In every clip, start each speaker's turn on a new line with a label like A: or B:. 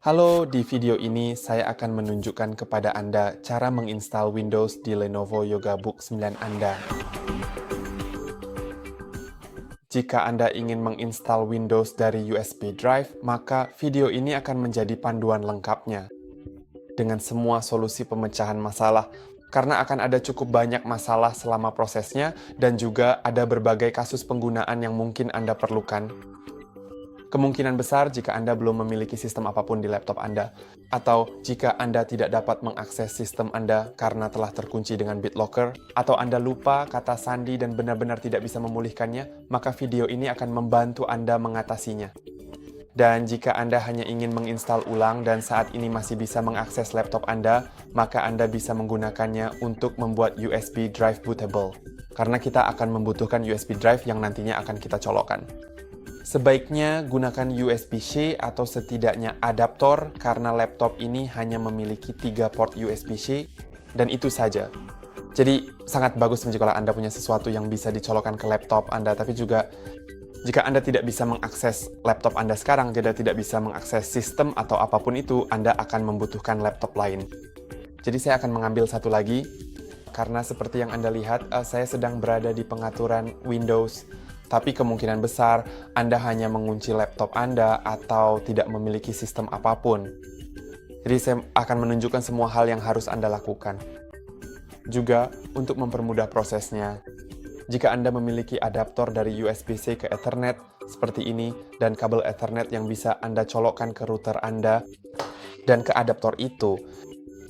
A: Halo, di video ini saya akan menunjukkan kepada Anda cara menginstal Windows di Lenovo Yogabook 9 Anda. Jika Anda ingin menginstal Windows dari USB drive, maka video ini akan menjadi panduan lengkapnya dengan semua solusi pemecahan masalah, karena akan ada cukup banyak masalah selama prosesnya dan juga ada berbagai kasus penggunaan yang mungkin Anda perlukan. Kemungkinan besar jika Anda belum memiliki sistem apapun di laptop Anda, atau jika Anda tidak dapat mengakses sistem Anda karena telah terkunci dengan BitLocker, atau Anda lupa kata sandi dan benar-benar tidak bisa memulihkannya, maka video ini akan membantu Anda mengatasinya. Dan jika Anda hanya ingin menginstal ulang dan saat ini masih bisa mengakses laptop Anda, maka Anda bisa menggunakannya untuk membuat USB drive bootable, karena kita akan membutuhkan USB drive yang nantinya akan kita colokkan. Sebaiknya gunakan USB-C atau setidaknya adaptor karena laptop ini hanya memiliki 3 port USB-C dan itu saja. Jadi sangat bagus jika Anda punya sesuatu yang bisa dicolokkan ke laptop Anda, tapi juga jika Anda tidak bisa mengakses laptop Anda sekarang, jadi tidak bisa mengakses sistem atau apapun itu, Anda akan membutuhkan laptop lain. Jadi saya akan mengambil satu lagi, karena seperti yang Anda lihat, saya sedang berada di pengaturan Windows. Tapi kemungkinan besar Anda hanya mengunci laptop Anda atau tidak memiliki sistem apapun. Jadi saya akan menunjukkan semua hal yang harus Anda lakukan. Juga untuk mempermudah prosesnya, jika Anda memiliki adaptor dari USB-C ke Ethernet seperti ini dan kabel Ethernet yang bisa Anda colokkan ke router Anda dan ke adaptor itu,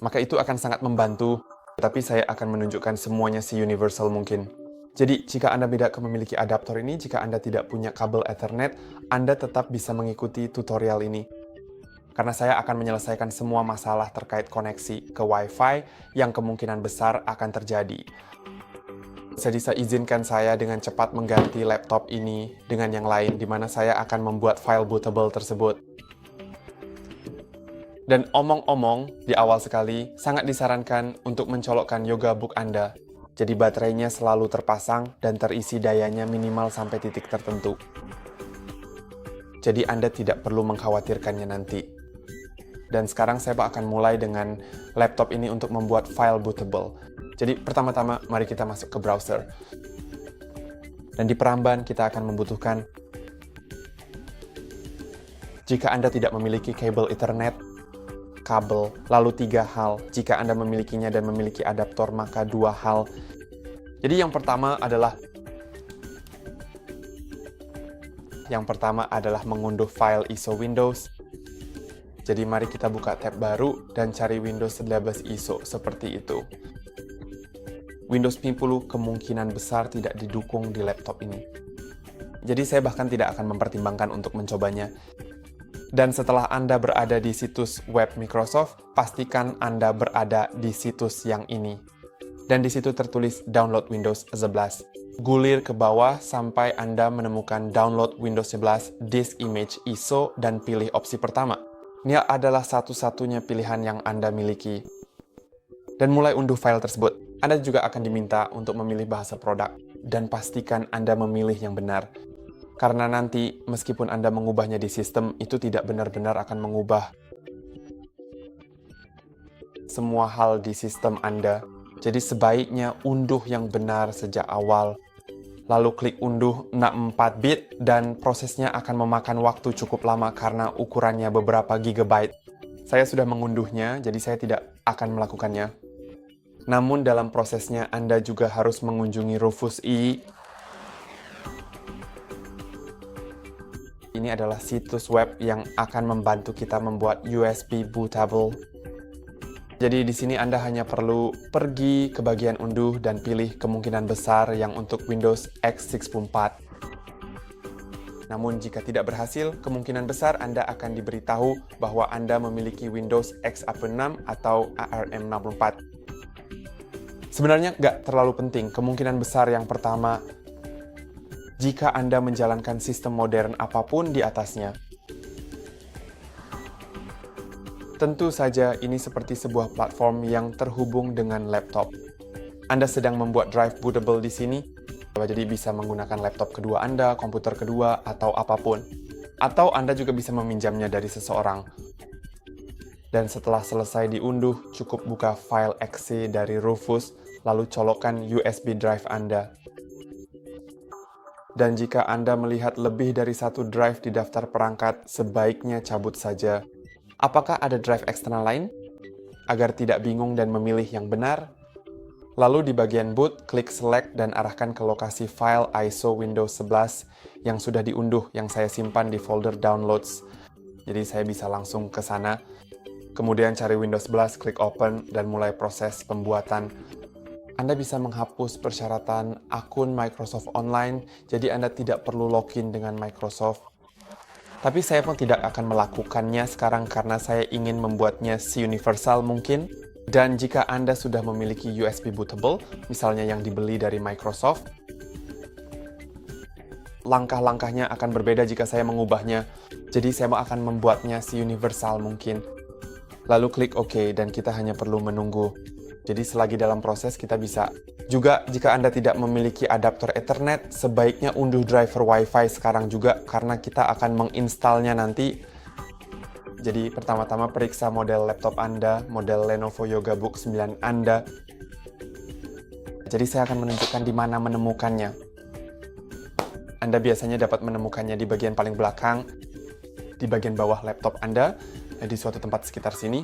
A: maka itu akan sangat membantu. Tapi saya akan menunjukkan semuanya se-universal mungkin. Jadi, jika Anda tidak memiliki adaptor ini, jika Anda tidak punya kabel Ethernet, Anda tetap bisa mengikuti tutorial ini. Karena saya akan menyelesaikan semua masalah terkait koneksi ke Wi-Fi yang kemungkinan besar akan terjadi. Bisa izinkan saya dengan cepat mengganti laptop ini dengan yang lain, di mana saya akan membuat file bootable tersebut. Dan omong-omong, di awal sekali, sangat disarankan untuk mencolokkan Yogabook Anda. Jadi baterainya selalu terpasang dan terisi dayanya minimal sampai titik tertentu. Jadi Anda tidak perlu mengkhawatirkannya nanti. Dan sekarang saya akan mulai dengan laptop ini untuk membuat file bootable. Jadi pertama-tama mari kita masuk ke browser. Dan di peramban kita akan membutuhkan, jika Anda tidak memiliki kabel Ethernet, kabel, lalu 3 hal. Jika Anda memilikinya dan memiliki adaptor, maka 2 hal. Jadi yang pertama adalah mengunduh file ISO Windows. Jadi mari kita buka tab baru dan cari Windows 11 ISO seperti itu. Windows 10 kemungkinan besar tidak didukung di laptop ini. Jadi saya bahkan tidak akan mempertimbangkan untuk mencobanya. Dan setelah Anda berada di situs web Microsoft, pastikan Anda berada di situs yang ini. Dan di situ tertulis download Windows 11. Gulir ke bawah sampai Anda menemukan download Windows 11 disk image ISO dan pilih opsi pertama. Ini adalah satu-satunya pilihan yang Anda miliki. Dan mulai unduh file tersebut. Anda juga akan diminta untuk memilih bahasa produk dan pastikan Anda memilih yang benar. Karena nanti, meskipun Anda mengubahnya di sistem, itu tidak benar-benar akan mengubah semua hal di sistem Anda. Jadi sebaiknya unduh yang benar sejak awal. Lalu klik unduh 64 bit dan prosesnya akan memakan waktu cukup lama karena ukurannya beberapa gigabyte. Saya sudah mengunduhnya, jadi saya tidak akan melakukannya. Namun dalam prosesnya Anda juga harus mengunjungi Rufus.i. Ini adalah situs web yang akan membantu kita membuat USB bootable. Jadi di sini Anda hanya perlu pergi ke bagian unduh dan pilih kemungkinan besar yang untuk Windows x64. Namun jika tidak berhasil, kemungkinan besar Anda akan diberitahu bahwa Anda memiliki Windows x86 atau ARM64. Sebenarnya nggak terlalu penting, kemungkinan besar yang pertama, jika Anda menjalankan sistem modern apapun di atasnya. Tentu saja ini seperti sebuah platform yang terhubung dengan laptop. Anda sedang membuat drive bootable di sini, jadi bisa menggunakan laptop kedua Anda, komputer kedua, atau apapun. Atau Anda juga bisa meminjamnya dari seseorang. Dan setelah selesai diunduh, cukup buka file exe dari Rufus, lalu colokkan USB drive Anda. Dan jika Anda melihat lebih dari satu drive di daftar perangkat, sebaiknya cabut saja. Apakah ada drive eksternal lain? Agar tidak bingung dan memilih yang benar, lalu di bagian boot, klik select dan arahkan ke lokasi file ISO Windows 11 yang sudah diunduh yang saya simpan di folder downloads. Jadi saya bisa langsung ke sana. Kemudian cari Windows 11, klik open dan mulai proses pembuatan. Anda bisa menghapus persyaratan akun Microsoft Online, jadi Anda tidak perlu login dengan Microsoft. Tapi saya pun tidak akan melakukannya sekarang karena saya ingin membuatnya se-universal mungkin. Dan jika Anda sudah memiliki USB bootable, misalnya yang dibeli dari Microsoft, langkah-langkahnya akan berbeda jika saya mengubahnya. Jadi saya akan membuatnya se-universal mungkin. Lalu klik OK dan kita hanya perlu menunggu. Jadi selagi dalam proses kita bisa. Juga jika Anda tidak memiliki adaptor Ethernet, sebaiknya unduh driver Wi-Fi sekarang juga karena kita akan menginstalnya nanti. Jadi pertama-tama periksa model laptop Anda, model Lenovo Yoga Book 9 Anda. Jadi saya akan menunjukkan di mana menemukannya. Anda biasanya dapat menemukannya di bagian paling belakang, di bagian bawah laptop Anda, di suatu tempat sekitar sini.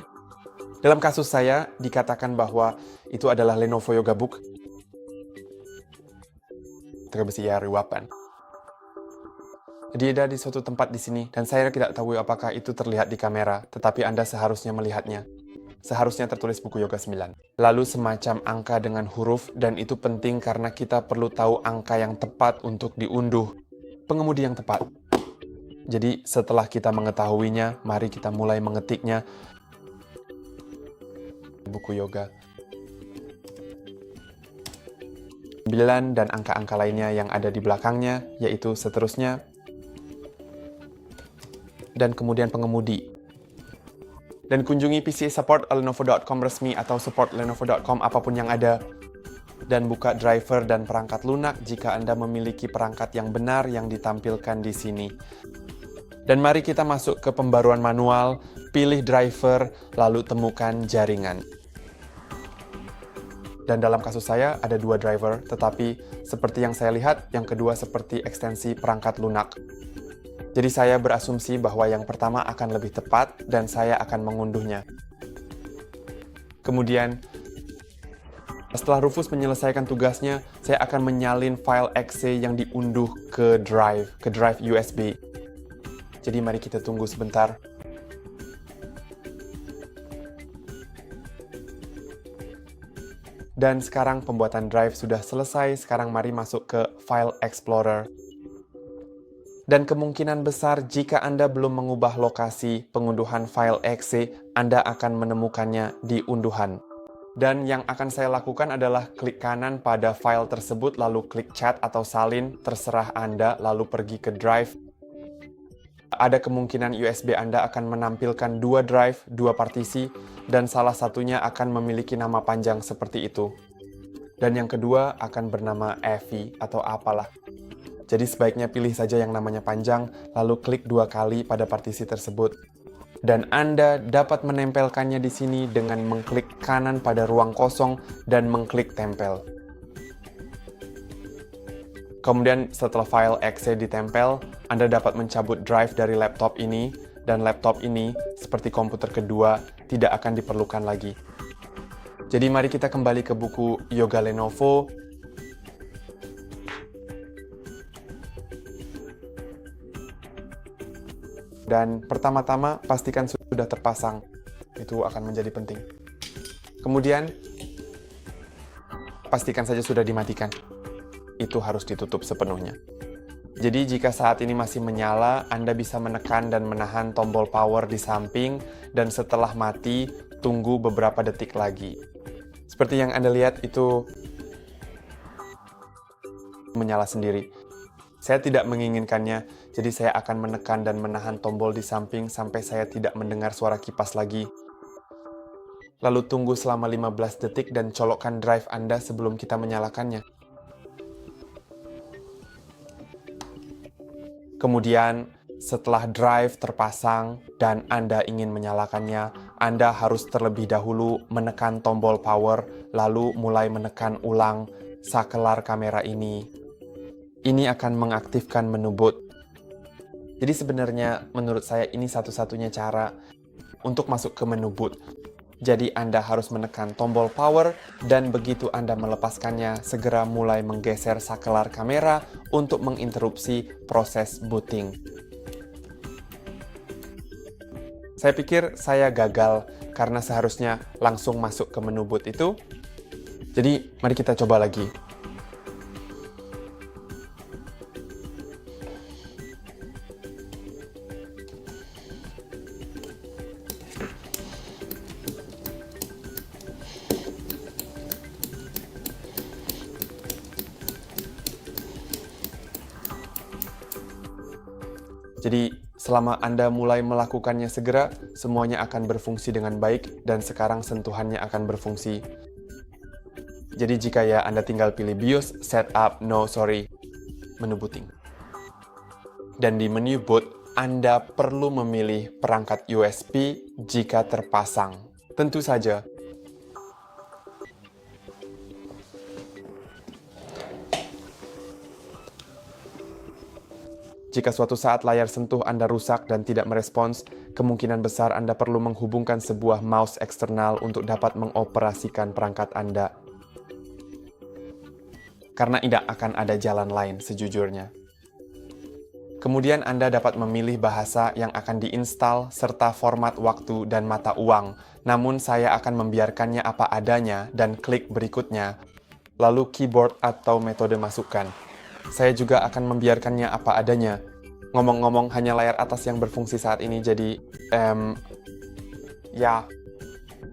A: Dalam kasus saya, dikatakan bahwa itu adalah Lenovo Yoga Book. Terbesi ya riwapan. Dia ada di suatu tempat di sini, dan saya tidak tahu apakah itu terlihat di kamera, tetapi Anda seharusnya melihatnya. Seharusnya tertulis buku Yoga 9. Lalu semacam angka dengan huruf, dan itu penting karena kita perlu tahu angka yang tepat untuk diunduh. Pengemudi yang tepat. Jadi setelah kita mengetahuinya, mari kita mulai mengetiknya. Buku yoga 9 dan angka-angka lainnya yang ada di belakangnya, yaitu seterusnya, dan kemudian pengemudi. Dan kunjungi PC support lenovo.com resmi atau support lenovo.com apapun yang ada, dan buka driver dan perangkat lunak jika Anda memiliki perangkat yang benar yang ditampilkan di sini. Dan mari kita masuk ke pembaruan manual, pilih driver, lalu temukan jaringan. Dan dalam kasus saya ada 2 driver, tetapi seperti yang saya lihat, yang kedua seperti ekstensi perangkat lunak. Jadi saya berasumsi bahwa yang pertama akan lebih tepat dan saya akan mengunduhnya. Kemudian, setelah Rufus menyelesaikan tugasnya, saya akan menyalin file exe yang diunduh ke drive USB. Jadi mari kita tunggu sebentar. Dan sekarang pembuatan drive sudah selesai, sekarang mari masuk ke File Explorer. Dan kemungkinan besar jika Anda belum mengubah lokasi pengunduhan file exe, Anda akan menemukannya di unduhan. Dan yang akan saya lakukan adalah klik kanan pada file tersebut, lalu klik chat atau salin, terserah Anda, lalu pergi ke drive. Ada kemungkinan USB Anda akan menampilkan 2 drive, 2 partisi, dan salah satunya akan memiliki nama panjang seperti itu. Dan yang kedua akan bernama EVI atau apalah. Jadi sebaiknya pilih saja yang namanya panjang, lalu klik 2 kali pada partisi tersebut. Dan Anda dapat menempelkannya di sini dengan mengklik kanan pada ruang kosong dan mengklik tempel. Kemudian setelah file exe ditempel, Anda dapat mencabut drive dari laptop ini, dan laptop ini, seperti komputer kedua, tidak akan diperlukan lagi. Jadi mari kita kembali ke buku Yoga Lenovo. Dan pertama-tama pastikan sudah terpasang. Itu akan menjadi penting. Kemudian, pastikan saja sudah dimatikan. Itu harus ditutup sepenuhnya. Jadi jika saat ini masih menyala, Anda bisa menekan dan menahan tombol power di samping, dan setelah mati, tunggu beberapa detik lagi. Seperti yang Anda lihat, itu menyala sendiri. Saya tidak menginginkannya, jadi saya akan menekan dan menahan tombol di samping sampai saya tidak mendengar suara kipas lagi. Lalu tunggu selama 15 detik dan colokkan drive Anda sebelum kita menyalakannya. Kemudian, Setelah drive terpasang dan Anda ingin menyalakannya, Anda harus terlebih dahulu menekan tombol power, lalu mulai menekan ulang sakelar kamera ini. Ini akan mengaktifkan menu boot. Jadi sebenarnya menurut saya ini satu-satunya cara untuk masuk ke menu boot. Jadi Anda harus menekan tombol power dan begitu Anda melepaskannya, segera mulai menggeser sakelar kamera untuk menginterupsi proses booting. Saya pikir saya gagal karena seharusnya langsung masuk ke menu boot itu. Jadi, mari kita coba lagi. Jadi, selama Anda mulai melakukannya segera, semuanya akan berfungsi dengan baik dan sekarang sentuhannya akan berfungsi. Jadi jika ya Anda tinggal pilih BIOS, Setup, No Sorry, menu booting. Dan di menu boot, Anda perlu memilih perangkat USB jika terpasang. Tentu saja, jika suatu saat layar sentuh Anda rusak dan tidak merespons, kemungkinan besar Anda perlu menghubungkan sebuah mouse eksternal untuk dapat mengoperasikan perangkat Anda. Karena tidak akan ada jalan lain sejujurnya. Kemudian Anda dapat memilih bahasa yang akan diinstal serta format waktu dan mata uang. Namun saya akan membiarkannya apa adanya dan klik berikutnya, lalu keyboard atau metode masukan. Saya juga akan membiarkannya apa adanya. Ngomong-ngomong, hanya layar atas yang berfungsi saat ini, jadi...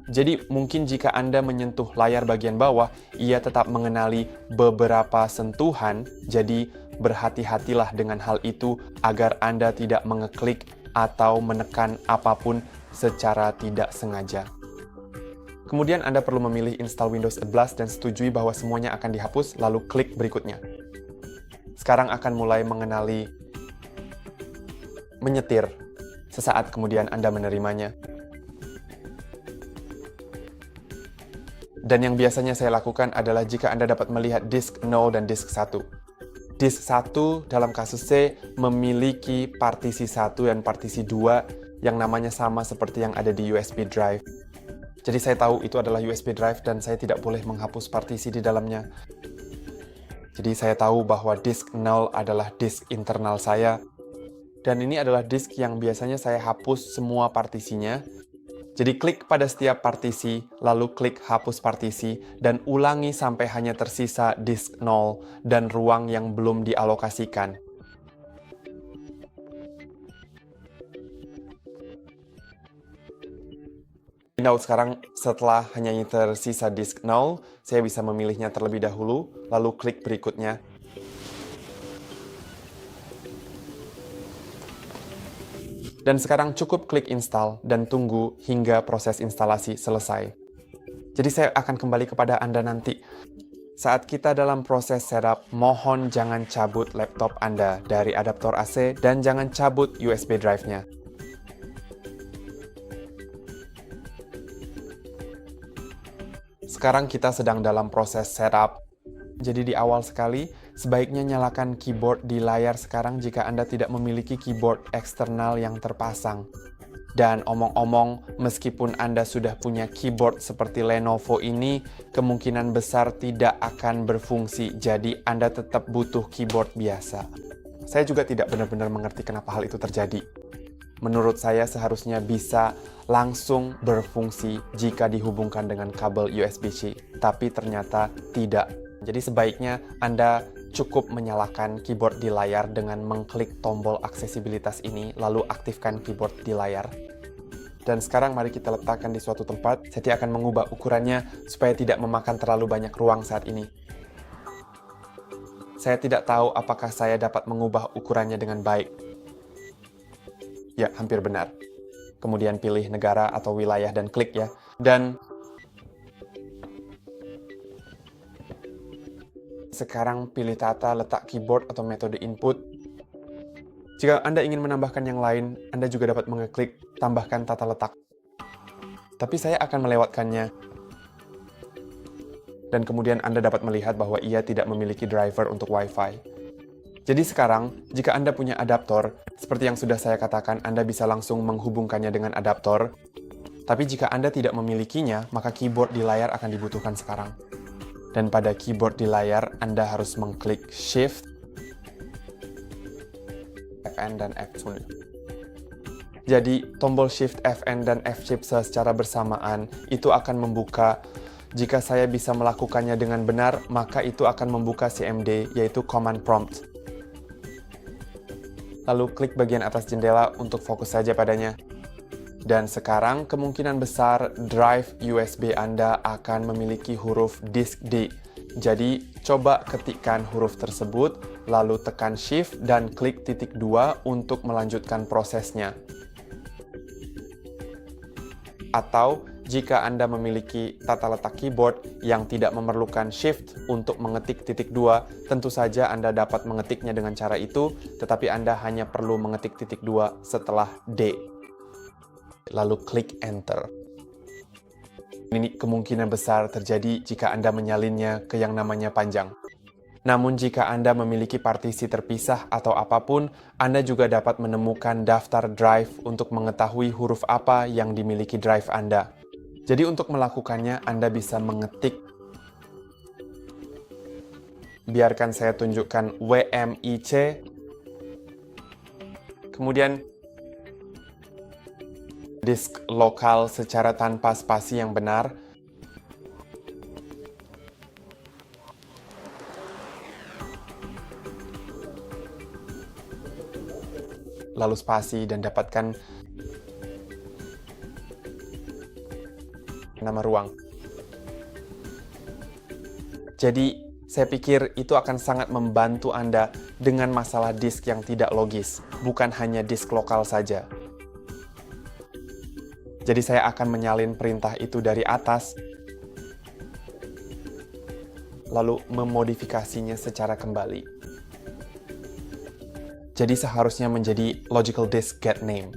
A: Jadi mungkin jika Anda menyentuh layar bagian bawah, ia tetap mengenali beberapa sentuhan, jadi berhati-hatilah dengan hal itu agar Anda tidak mengeklik atau menekan apapun secara tidak sengaja. Kemudian Anda perlu memilih install Windows 11 dan setujui bahwa semuanya akan dihapus, lalu klik berikutnya. Sekarang akan mulai menyetir. Sesaat kemudian Anda menerimanya. Dan yang biasanya saya lakukan adalah jika Anda dapat melihat disk 0 dan disk 1. Disk 1 dalam kasus C memiliki partisi 1 dan partisi 2 yang namanya sama seperti yang ada di USB drive. Jadi saya tahu itu adalah USB drive dan saya tidak boleh menghapus partisi di dalamnya. Jadi saya tahu bahwa disk 0 adalah disk internal saya. Dan ini adalah disk yang biasanya saya hapus semua partisinya. Jadi klik pada setiap partisi, lalu klik hapus partisi, dan ulangi sampai hanya tersisa disk 0 dan ruang yang belum dialokasikan. Nah, sekarang setelah hanya tersisa disk 0, saya bisa memilihnya terlebih dahulu, lalu klik berikutnya. Dan sekarang cukup klik install dan tunggu hingga proses instalasi selesai. Jadi saya akan kembali kepada Anda nanti. Saat kita dalam proses setup, mohon jangan cabut laptop Anda dari adaptor AC dan jangan cabut USB drive-nya. Sekarang kita sedang dalam proses setup. Jadi di awal sekali, sebaiknya nyalakan keyboard di layar sekarang jika Anda tidak memiliki keyboard eksternal yang terpasang. Dan omong-omong, meskipun Anda sudah punya keyboard seperti Lenovo ini, kemungkinan besar tidak akan berfungsi, jadi Anda tetap butuh keyboard biasa. Saya juga tidak benar-benar mengerti kenapa hal itu terjadi. Menurut saya seharusnya bisa langsung berfungsi jika dihubungkan dengan kabel USB-C, tapi ternyata tidak. Jadi sebaiknya Anda cukup menyalakan keyboard di layar dengan mengklik tombol aksesibilitas ini, lalu aktifkan keyboard di layar. Dan sekarang mari kita letakkan di suatu tempat. Saya akan mengubah ukurannya supaya tidak memakan terlalu banyak ruang saat ini. Saya tidak tahu apakah saya dapat mengubah ukurannya dengan baik. Ya, hampir benar. Kemudian pilih negara atau wilayah dan klik ya. Dan sekarang pilih tata letak keyboard atau metode input. Jika Anda ingin menambahkan yang lain, Anda juga dapat mengeklik tambahkan tata letak. Tapi saya akan melewatkannya. Dan kemudian Anda dapat melihat bahwa ia tidak memiliki driver untuk Wi-Fi. Jadi sekarang, jika Anda punya adaptor, seperti yang sudah saya katakan, Anda bisa langsung menghubungkannya dengan adaptor. Tapi jika Anda tidak memilikinya, maka keyboard di layar akan dibutuhkan sekarang. Dan pada keyboard di layar, Anda harus mengklik Shift, Fn dan F2. Jadi, tombol Shift, Fn, dan F-chip secara bersamaan itu akan membuka. Jika saya bisa melakukannya dengan benar, maka itu akan membuka CMD, yaitu Command Prompt. Lalu klik bagian atas jendela untuk fokus saja padanya. Dan sekarang kemungkinan besar drive USB Anda akan memiliki huruf disk D. Jadi, coba ketikkan huruf tersebut, lalu tekan Shift dan klik titik 2 untuk melanjutkan prosesnya. Atau, jika Anda memiliki tata letak keyboard yang tidak memerlukan Shift untuk mengetik titik 2, tentu saja Anda dapat mengetiknya dengan cara itu, tetapi Anda hanya perlu mengetik titik 2 setelah D. Lalu klik Enter. Ini kemungkinan besar terjadi jika Anda menyalinnya ke yang namanya panjang. Namun jika Anda memiliki partisi terpisah atau apapun, Anda juga dapat menemukan daftar drive untuk mengetahui huruf apa yang dimiliki drive Anda. Jadi untuk melakukannya, Anda bisa mengetik. Biarkan saya tunjukkan WMIC. Kemudian disk lokal secara tanpa spasi yang benar. Lalu spasi dan dapatkan nama ruang. Jadi, saya pikir itu akan sangat membantu Anda dengan masalah disk yang tidak logis, bukan hanya disk lokal saja. Jadi saya akan menyalin perintah itu dari atas, lalu memodifikasinya secara kembali. Jadi seharusnya menjadi logical disk get name.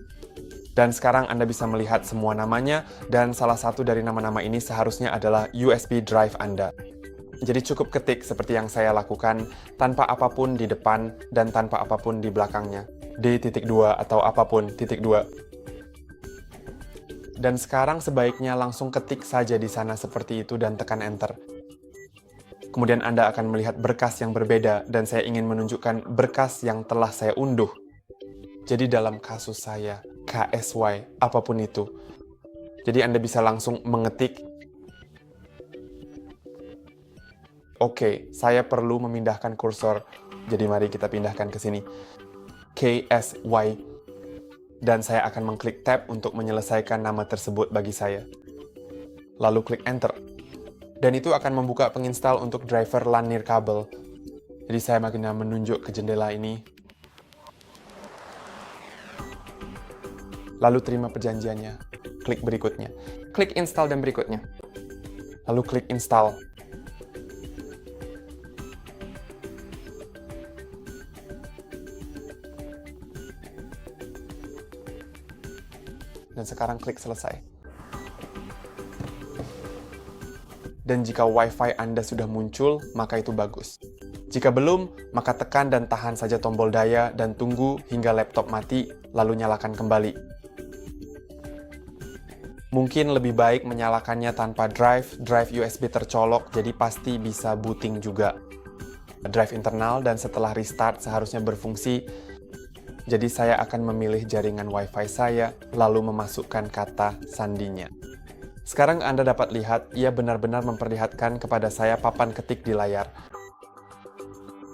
A: Dan sekarang Anda bisa melihat semua namanya, dan salah satu dari nama-nama ini seharusnya adalah USB drive Anda. Jadi cukup ketik seperti yang saya lakukan, tanpa apapun di depan dan tanpa apapun di belakangnya. D.2 atau apapun, titik 2. Dan sekarang sebaiknya langsung ketik saja di sana seperti itu dan tekan Enter. Kemudian Anda akan melihat berkas yang berbeda, dan saya ingin menunjukkan berkas yang telah saya unduh. Jadi dalam kasus saya, KSY, apapun itu. Jadi Anda bisa langsung mengetik, oke, saya perlu memindahkan kursor. Jadi mari kita pindahkan ke sini. KSY. Dan saya akan mengklik Tab untuk menyelesaikan nama tersebut bagi saya. Lalu klik Enter. Dan itu akan membuka penginstal untuk driver LAN nirkabel. Jadi saya makin menunjuk ke jendela ini. Lalu terima perjanjiannya. Klik berikutnya. Klik Install dan berikutnya. Lalu klik Install. Dan sekarang klik Selesai. Dan jika Wi-Fi Anda sudah muncul, maka itu bagus. Jika belum, maka tekan dan tahan saja tombol daya dan tunggu hingga laptop mati, lalu nyalakan kembali. Mungkin lebih baik menyalakannya tanpa drive USB tercolok, jadi pasti bisa booting juga. Drive internal dan setelah restart seharusnya berfungsi. Jadi saya akan memilih jaringan Wi-Fi saya, lalu memasukkan kata sandinya. Sekarang Anda dapat lihat, ia benar-benar memperlihatkan kepada saya papan ketik di layar.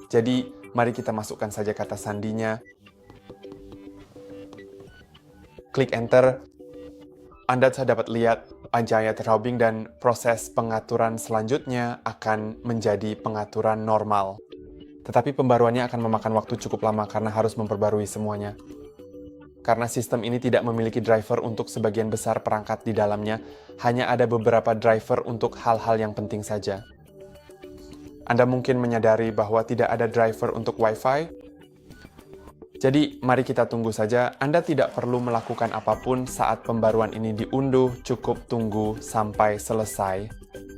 A: Jadi, mari kita masukkan saja kata sandinya. Klik Enter. Anda dapat lihat panjangnya throbbing dan proses pengaturan selanjutnya akan menjadi pengaturan normal. Tetapi pembaruannya akan memakan waktu cukup lama karena harus memperbarui semuanya. Karena sistem ini tidak memiliki driver untuk sebagian besar perangkat di dalamnya, hanya ada beberapa driver untuk hal-hal yang penting saja. Anda mungkin menyadari bahwa tidak ada driver untuk Wi-Fi. Jadi, mari kita tunggu saja. Anda tidak perlu melakukan apapun saat pembaruan ini diunduh, cukup tunggu sampai selesai.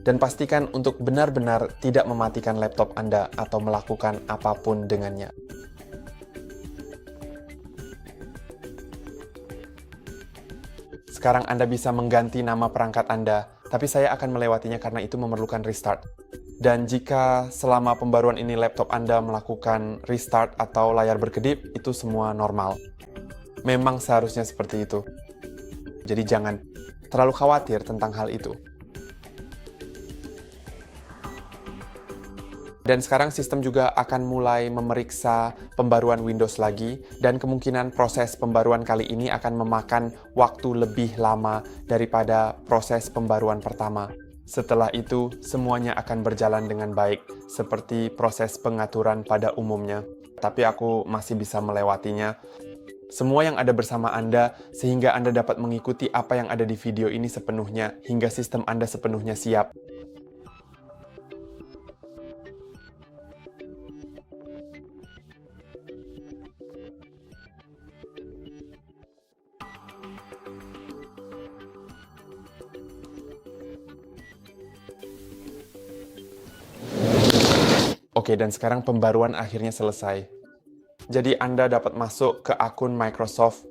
A: Dan pastikan untuk benar-benar tidak mematikan laptop Anda atau melakukan apapun dengannya. Sekarang Anda bisa mengganti nama perangkat Anda, tapi saya akan melewatinya karena itu memerlukan restart. Dan jika selama pembaruan ini laptop Anda melakukan restart atau layar berkedip, itu semua normal. Memang seharusnya seperti itu. Jadi jangan terlalu khawatir tentang hal itu. Dan sekarang sistem juga akan mulai memeriksa pembaruan Windows lagi, dan kemungkinan proses pembaruan kali ini akan memakan waktu lebih lama daripada proses pembaruan pertama. Setelah itu, semuanya akan berjalan dengan baik, seperti proses pengaturan pada umumnya. Tapi aku masih bisa melewatinya. Semua yang ada bersama Anda, sehingga Anda dapat mengikuti apa yang ada di video ini sepenuhnya, hingga sistem Anda sepenuhnya siap. Oke, dan sekarang pembaruan akhirnya selesai. Jadi Anda dapat masuk ke akun Microsoft.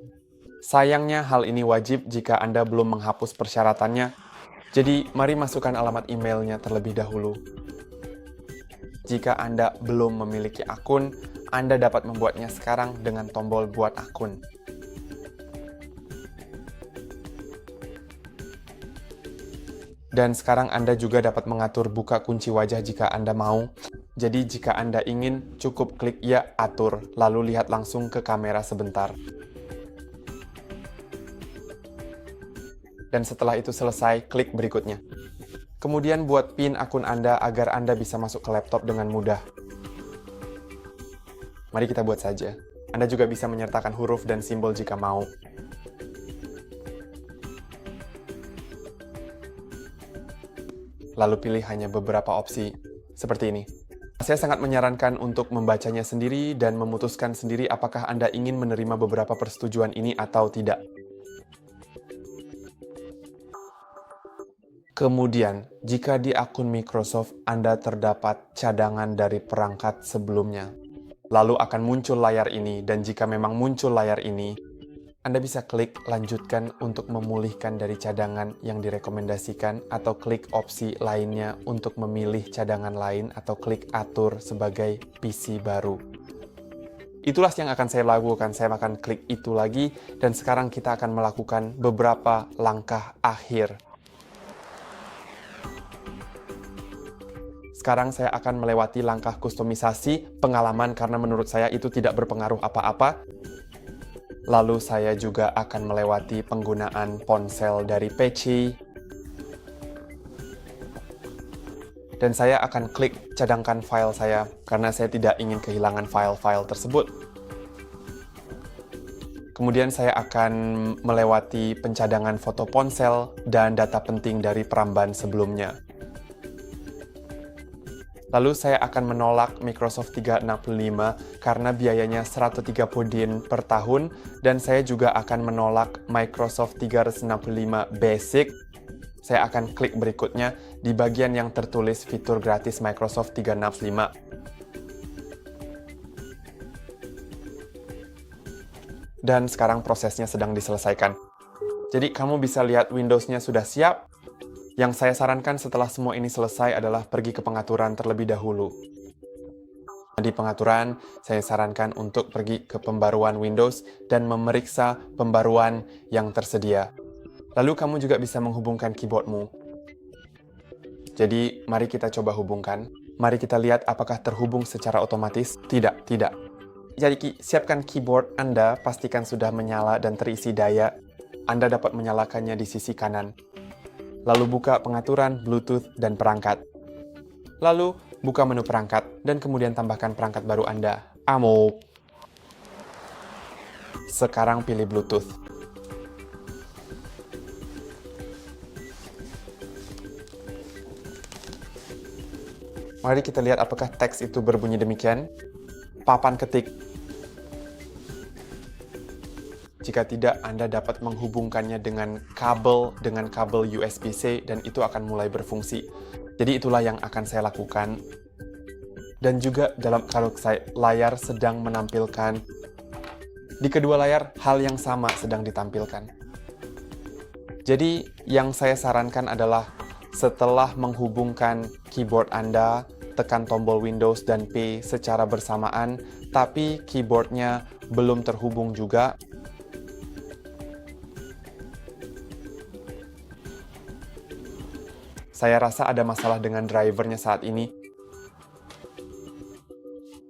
A: Sayangnya hal ini wajib jika Anda belum menghapus persyaratannya. Jadi mari masukkan alamat emailnya terlebih dahulu. Jika Anda belum memiliki akun, Anda dapat membuatnya sekarang dengan tombol buat akun. Dan sekarang Anda juga dapat mengatur buka kunci wajah jika Anda mau. Jadi jika Anda ingin, cukup klik ya atur, lalu lihat langsung ke kamera sebentar. Dan setelah itu selesai, klik berikutnya. Kemudian buat PIN akun Anda agar Anda bisa masuk ke laptop dengan mudah. Mari kita buat saja. Anda juga bisa menyertakan huruf dan simbol jika mau. Lalu pilih hanya beberapa opsi, seperti ini. Saya sangat menyarankan untuk membacanya sendiri dan memutuskan sendiri apakah Anda ingin menerima beberapa persetujuan ini atau tidak. Kemudian, jika di akun Microsoft Anda terdapat cadangan dari perangkat sebelumnya, lalu akan muncul layar ini, dan jika memang muncul layar ini, Anda bisa klik lanjutkan untuk memulihkan dari cadangan yang direkomendasikan atau klik opsi lainnya untuk memilih cadangan lain atau klik atur sebagai PC baru. Itulah yang akan saya lakukan, saya akan klik itu lagi dan sekarang kita akan melakukan beberapa langkah akhir. Sekarang saya akan melewati langkah kustomisasi pengalaman karena menurut saya itu tidak berpengaruh apa-apa. Lalu saya juga akan melewati penggunaan ponsel dari PC. Dan saya akan klik cadangkan file saya, karena saya tidak ingin kehilangan file-file tersebut. Kemudian saya akan melewati pencadangan foto ponsel dan data penting dari peramban sebelumnya. Lalu saya akan menolak Microsoft 365 karena biayanya 130 DIN per tahun, dan saya juga akan menolak Microsoft 365 Basic. Saya akan klik berikutnya di bagian yang tertulis fitur gratis Microsoft 365. Dan sekarang prosesnya sedang diselesaikan. Jadi kamu bisa lihat Windows-nya sudah siap. Yang saya sarankan setelah semua ini selesai adalah pergi ke pengaturan terlebih dahulu. Di pengaturan, saya sarankan untuk pergi ke pembaruan Windows dan memeriksa pembaruan yang tersedia. Lalu kamu juga bisa menghubungkan keyboardmu. Jadi, mari kita coba hubungkan. Mari kita lihat apakah terhubung secara otomatis. Tidak. Jadi, siapkan keyboard Anda, pastikan sudah menyala dan terisi daya. Anda dapat menyalakannya di sisi kanan. Lalu buka pengaturan, Bluetooth, dan perangkat. Lalu buka menu perangkat, dan kemudian tambahkan perangkat baru Anda. Sekarang pilih Bluetooth. Mari kita lihat apakah teks itu berbunyi demikian. Papan ketik. Jika tidak, Anda dapat menghubungkannya dengan kabel USB-C dan itu akan mulai berfungsi. Jadi itulah yang akan saya lakukan. Dan juga kalau layar sedang menampilkan, di kedua layar hal yang sama sedang ditampilkan. Jadi yang saya sarankan adalah setelah menghubungkan keyboard Anda, tekan tombol Windows dan P secara bersamaan, tapi keyboardnya belum terhubung juga. Saya rasa ada masalah dengan drivernya saat ini.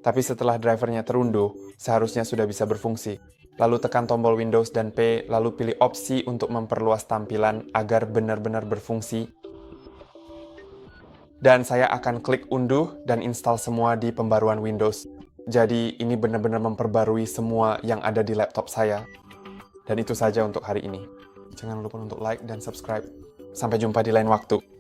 A: Tapi setelah drivernya terunduh, seharusnya sudah bisa berfungsi. Lalu tekan tombol Windows dan P, lalu pilih opsi untuk memperluas tampilan agar benar-benar berfungsi. Dan saya akan klik unduh dan install semua di pembaruan Windows. Jadi ini benar-benar memperbarui semua yang ada di laptop saya. Dan itu saja untuk hari ini. Jangan lupa untuk like dan subscribe. Sampai jumpa di lain waktu.